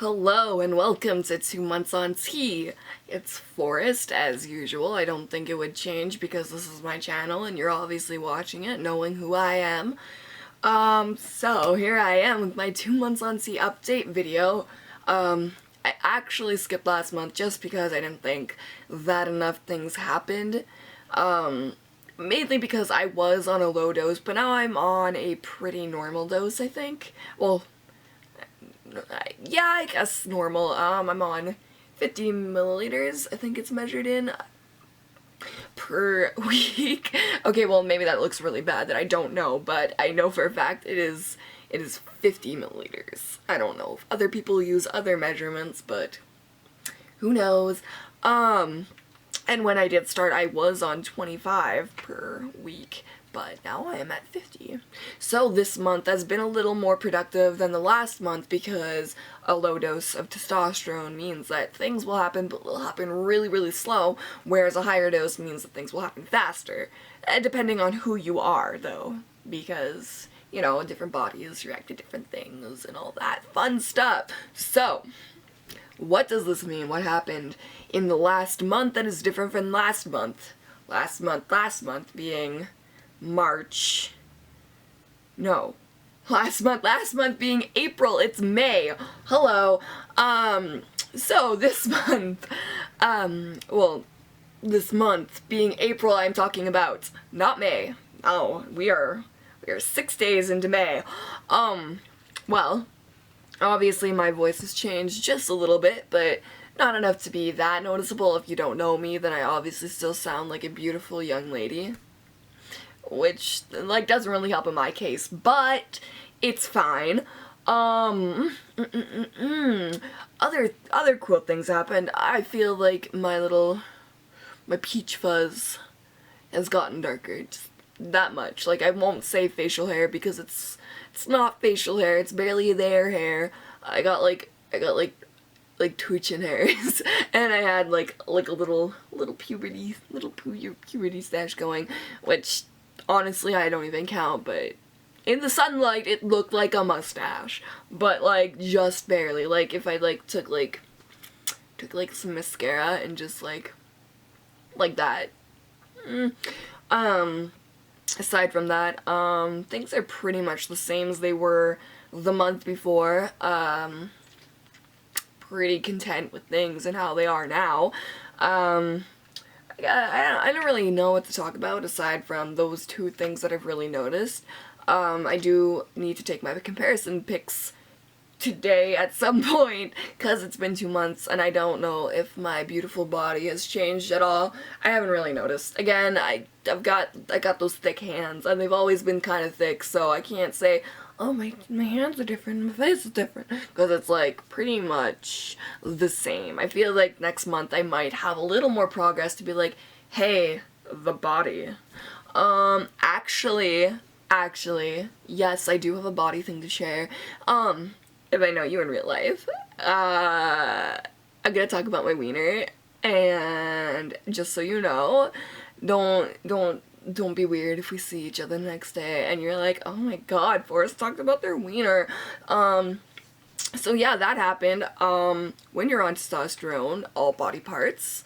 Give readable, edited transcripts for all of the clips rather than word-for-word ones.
Hello and welcome to 2 Months on Tea. It's Forrest as usual. I don't think it would change because this is my channel and you're obviously watching it knowing who I am. So here I am with my 2 Months on Tea update video. I actually skipped last month just because I didn't think that enough things happened. Mainly because I was on a low dose, but now I'm on a pretty normal dose, I think. Well, yeah, I guess normal. I'm on 50 milliliters, I think it's measured in, per week. Okay, well, maybe that looks really bad that I don't know, but I know for a fact it is 50 milliliters. I don't know if other people use other measurements, but who knows. And when I did start, I was on 25 per week, but now I am at 50. So this month has been a little more productive than the last month because a low dose of testosterone means that things will happen, but they'll happen really, really slow, whereas a higher dose means that things will happen faster. Depending on who you are, though, because, you know, different bodies react to different things and all that fun stuff. So, what does this mean? What happened in the last month that is different from last month? Last month being March. No. Last month being April. It's May. Hello. So this month, this month being April I'm talking about, not May. Oh, we are 6 days into May. Well, obviously my voice has changed just a little bit, but not enough to be that noticeable. If you don't know me, then I obviously still sound like a beautiful young lady, which, like, doesn't really help in my case, but it's fine. Other cool things happened. I feel like my peach fuzz has gotten darker, just that much. Like, I won't say facial hair because it's not facial hair, it's barely their hair. I got like twitching hairs, and I had like a little puberty stash going, which honestly I don't even count, but in the sunlight it looked like a mustache, but like just barely. Like if I took some mascara and just like that. Aside from that, things are pretty much the same as they were the month before. Pretty content with things and how they are now. I don't really know what to talk about aside from those two things that I've really noticed. I do need to take my comparison pics today at some point because it's been 2 months and I don't know if my beautiful body has changed at all. I haven't really noticed. Again, I got those thick hands and they've always been kind of thick, so I can't say, oh, my hands are different, my face is different, because it's like pretty much the same. I feel like next month I might have a little more progress to be like, hey, the body. Actually, yes, I do have a body thing to share. If I know you in real life, I'm gonna talk about my wiener, and just so you know, don't be weird if we see each other the next day and you're like, oh my god, Forrest talked about their wiener. So yeah, that happened. When you're on testosterone, all body parts,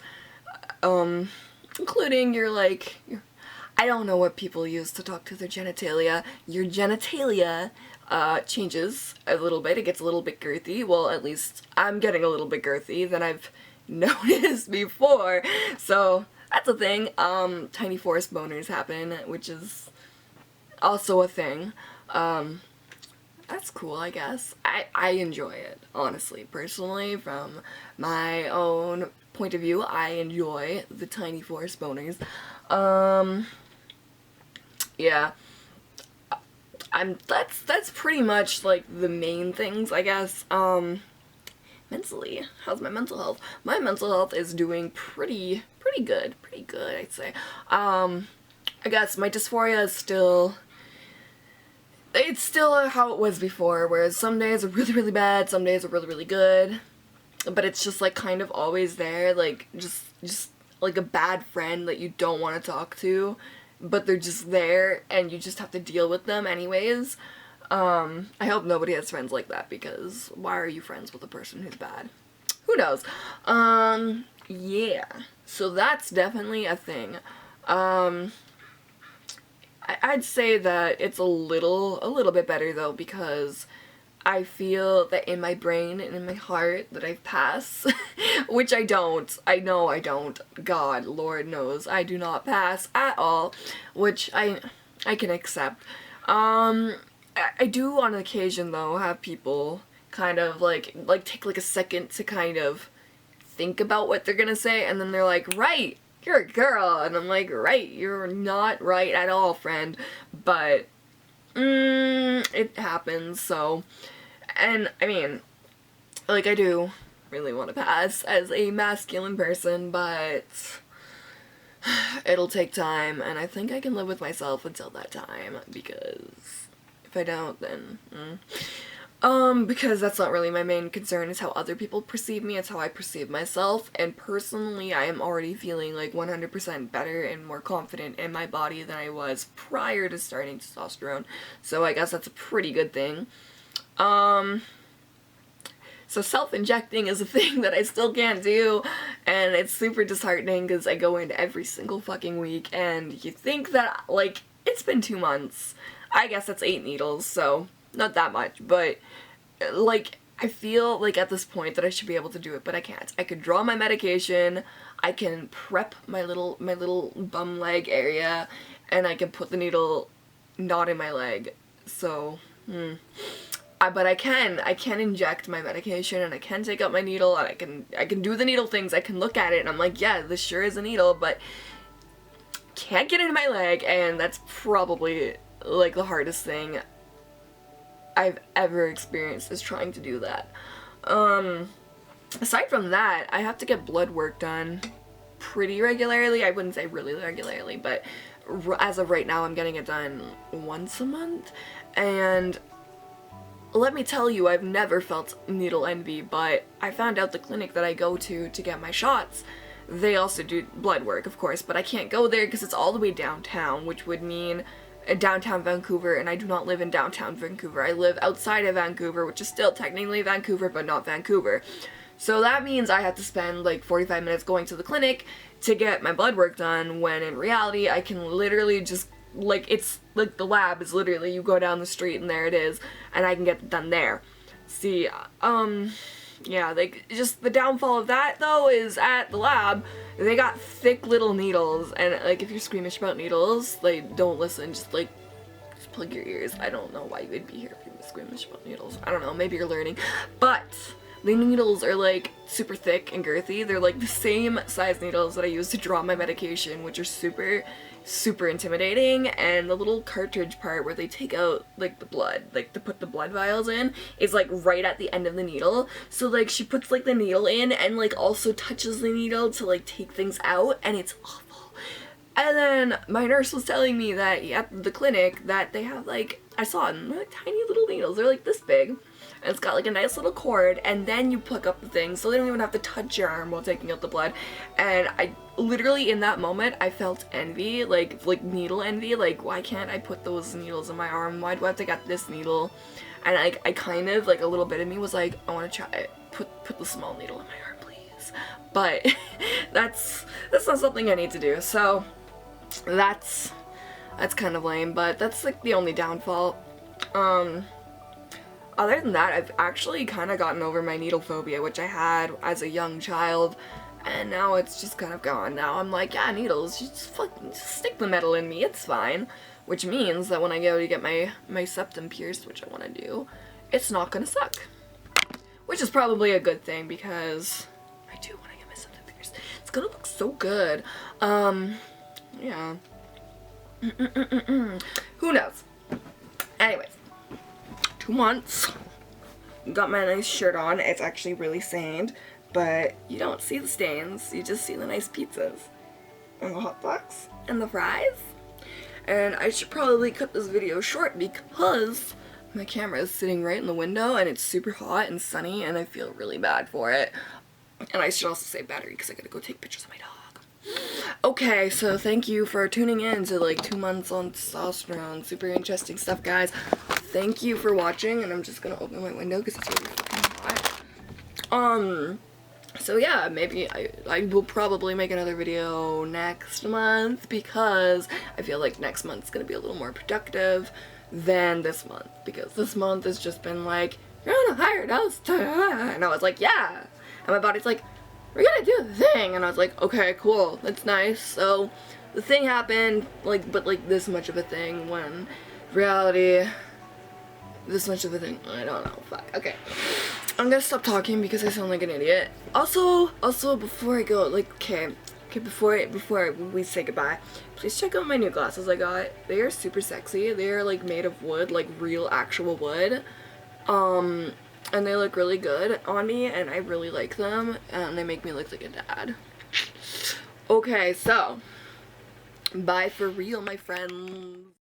including I don't know what people use to talk to their genitalia. Your genitalia changes a little bit. It gets a little bit girthy. Well, at least I'm getting a little bit girthy than I've noticed before. So that's a thing. Tiny forest boners happen, which is also a thing. That's cool, I guess. I enjoy it, honestly. Personally, from my own point of view, I enjoy the tiny forest boners. Yeah. That's pretty much like the main things, I guess. Mentally, how's my mental health? My mental health is doing pretty good, I'd say. I guess my dysphoria is still how it was before, whereas some days are really bad, some days are really good, but it's just like kind of always there, like just like a bad friend that you don't want to talk to, but they're just there and you just have to deal with them anyways. I hope nobody has friends like that, because why are you friends with a person who's bad? Who knows? Yeah. So that's definitely a thing. I'd say that it's a little bit better though, because I feel that in my brain and in my heart that I've passed, which I don't. I know I don't. God, Lord knows, I do not pass at all, which I can accept. I do on occasion though have people kind of like take like a second to kind of think about what they're gonna say, and then they're like, right, you're a girl, and I'm like, right, you're not right at all, friend, but it happens. So, and I mean, like, I do really want to pass as a masculine person, but it'll take time, and I think I can live with myself until that time, because if I don't, then because that's not really my main concern, is how other people perceive me, it's how I perceive myself, and personally I am already feeling like 100% better and more confident in my body than I was prior to starting testosterone, so I guess that's a pretty good thing. So self-injecting is a thing that I still can't do, and it's super disheartening because I go in every single fucking week, and you think that, like, it's been 2 months. I guess that's 8 needles, so not that much, but, like, I feel like at this point that I should be able to do it, but I can't. I could draw my medication, I can prep my little bum leg area, and I can put the needle not in my leg, so, but I can inject my medication, and I can take out my needle, and I can do the needle things, I can look at it, and I'm like, yeah, this sure is a needle, but can't get into my leg, and that's probably, like, the hardest thing I've ever experienced, is trying to do that. Aside from that, I have to get blood work done pretty regularly. I wouldn't say really regularly, but as of right now, I'm getting it done once a month, and let me tell you, I've never felt needle envy, but I found out the clinic that I go to get my shots, they also do blood work, of course, but I can't go there because it's all the way downtown, which would mean downtown Vancouver, and I do not live in downtown Vancouver. I live outside of Vancouver, which is still technically Vancouver, but not Vancouver. So that means I have to spend like 45 minutes going to the clinic to get my blood work done, when in reality I can literally just, like, it's like the lab is literally, you go down the street and there it is, and I can get it done there. See, yeah, like, just the downfall of that though is at the lab, they got thick little needles, and like, if you're squeamish about needles, like, don't listen, just plug your ears. I don't know why you would be here if you're squeamish about needles. I don't know, maybe you're learning, but the needles are like super thick and girthy. They're like the same size needles that I use to draw my medication, which are super intimidating, and the little cartridge part where they take out like the blood, like to put the blood vials in, is like right at the end of the needle. So like she puts like the needle in and like also touches the needle to like take things out, and it's awful. And then my nurse was telling me that at the clinic that they have, like, I saw them, they're like tiny little needles, they're like this big, and it's got like a nice little cord, and then you plug up the thing, so they don't even have to touch your arm while taking out the blood. And I literally, in that moment, I felt envy, like needle envy, like, why can't I put those needles in my arm? Why do I have to get this needle? And I kind of, like, a little bit of me was like, I want to try it, put the small needle in my arm, please. But that's not something I need to do, so that's kind of lame, but that's like the only downfall. Other than that, I've actually kind of gotten over my needle phobia, which I had as a young child, and now it's just kind of gone. Now I'm like, yeah, needles, just stick the metal in me, it's fine. Which means that when I go to get my septum pierced, which I want to do, it's not gonna suck. Which is probably a good thing, because I do want to get my septum pierced. It's gonna look so good. Yeah. Who knows? Anyways, 2 months. Got my nice shirt on. It's actually really stained, but you don't see the stains. You just see the nice pizzas and the hot dogs and the fries. And I should probably cut this video short because my camera is sitting right in the window and it's super hot and sunny and I feel really bad for it. And I should also say battery because I gotta go take pictures of my dog. Okay, so thank you for tuning in to like 2 months on testosterone. Super interesting stuff, guys. Thank you for watching, and I'm just gonna open my window because it's really fucking hot. So yeah, maybe I will probably make another video next month because I feel like next month's gonna be a little more productive than this month, because this month has just been like, you're on a higher dose, and I was like, yeah, and my body's like, we're gonna do the thing, and I was like, okay, cool, that's nice. So the thing happened, like, but like this much of a thing, when reality, this much of a thing, I don't know, fuck, okay. I'm gonna stop talking because I sound like an idiot. Also, before I go, like, okay, before we say goodbye, please check out my new glasses I got. They are super sexy. They are like made of wood, like real actual wood. And they look really good on me, and I really like them, and they make me look like a dad. Okay, so bye for real, my friends.